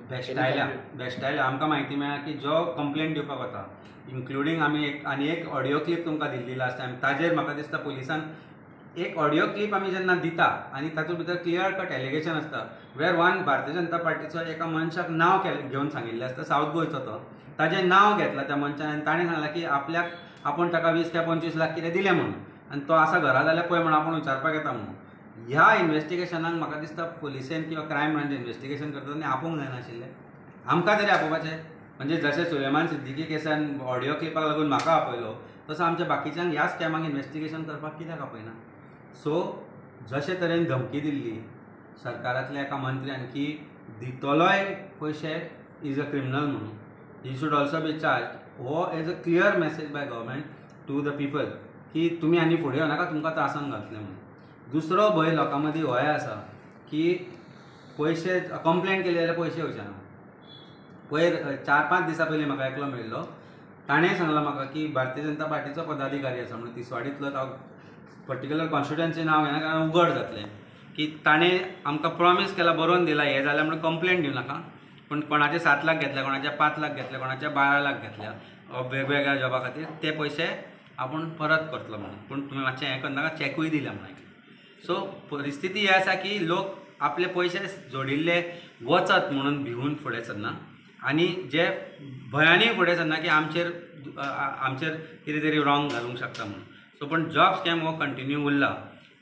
बेश्टायल्या आमकां म्हायती मेळ्ळा की जो कंप्लेंट दिवपाक वता इन्क्लुडींग आमी एक ऑडियो क्लिप तुमकां दिल्ली लास्ट टायम, ताजेर म्हाका दिसता पुलिसान एक ऑडियो क्लिप आमी जेन्ना दिता आनी तातूंत भितर क्लियर कट एलिगेशन आसता वेर वन भारतीय जनता पार्टीचो एका मनशाक नांव घेवन सांगिल्लें आसता, सावथ गोंयचो तो, ताजें नांव घेतलां त्या मनशान आनी ताणें सांगलां की आपल्याक आपूण ताका 20 ते 25 लाख कितें दिलें म्हणून, आनी तो आसा घरा जाल्यार पळय म्हणून आपूण विचारपाक येता म्हणून. ह्या इन्व्हेस्टिगेशनाक म्हाका दिसता पुलिसेन किंवा क्रायम ब्रांचेन इन्व्हेस्टिगेशन करता तेन्ना आपोवंक जायनाशिल्लें, आमकां तरी आपोवपाचें. म्हणजे जशें सुलेमान सिद्दीकी केसान ऑडियो क्लिपाक लागून म्हाका आपयलो तसो आमच्या बाकीच्यांक ह्या स्कॅमाक इन्व्हेस्टिगेशन करपाक कित्याक आपयना. सो जशे तरेन धमकी दिल्ली सरकारांतल्या एका मंत्र्यान की दितलोय पयशे इज अ क्रिमिनल म्हणून, he should also be charge. हो as a clear message by government to the people की तुमी आनी फुडें येवनाका, तुमकां त्रासान घातले म्हणून. दुसरो भंय लोकां मदीं हो आसा की पयशे कंप्लेंट केली जाल्यार पयशे येवचे ना. पयर 4-5 दिसां पयलीं म्हाका एकलो मेळिल्लो, ताणें सांगलां म्हाका की भारतीय जनता पार्टीचो पदाधिकारी आसा म्हणून तिसवाडींतलो, हांव पर्टिक्युलर कॉन्स्टिट्युएन्सी नांव घेना कारण उघड जातलें, की ताणें आमकां प्रॉमीस केला, बरोवन दिला हें जाल्यार म्हणून कंप्लेंट दिवं नाका, पूण कोणाचे 7 लाख घेतल्या, कोणाचे 5 लाख घेतल्या, कोणाचे 12 लाख घेतल्या वेगवेगळ्या जॉबा खातीर, ते पयशे आपूण परत करतलो म्हणून, पूण तुमी मातशें हें करनाका, चॅकूय दिल्या म्हणून. सो परिस्थिती ही आसा की लोक आपले पयशे जोडिल्ले वचत म्हणून भिवून फुडें सरना, आनी जे भंयानी फुडें सरना की आमचेर कितें तरी रॉंग घालूंक शकता म्हणून. सो पण जॉब स्कॅम हो कंटिन्यू उरला.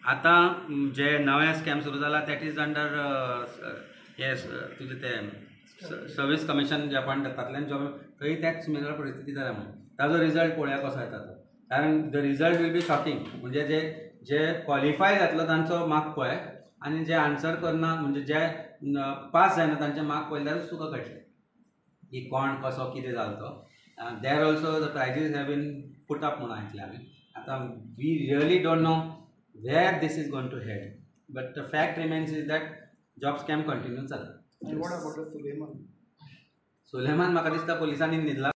आतां जे नवे स्कॅम सुरू जाला दॅट इज अंडर हे तुजें तें सर्वीस कमिशन जे आपण तातूंतल्यान जॉब, थंय त्याच सिमिलर परिस्थिती जाल्या म्हणून. ताजो रिजल्ट पळोवया कसो येता तो, कारण the result will be shocking. म्हणजे जे क्वॉलिफाय जातलो तांचो मार्क पळय, आनी जे आन्सर करना म्हणजे जे पास जायना तांचे मार्क पळयल्यारूच तुका कळटलें की कोण कसो कितें जालो तो. There also the prices have been put up म्हणून आयकलें हांवें. आतां we really don't know where this is going to head, but the fact remains is that job scam continue चल्ला. सुलेमान म्हाका दिसता पुलिसांनी न्हिदला.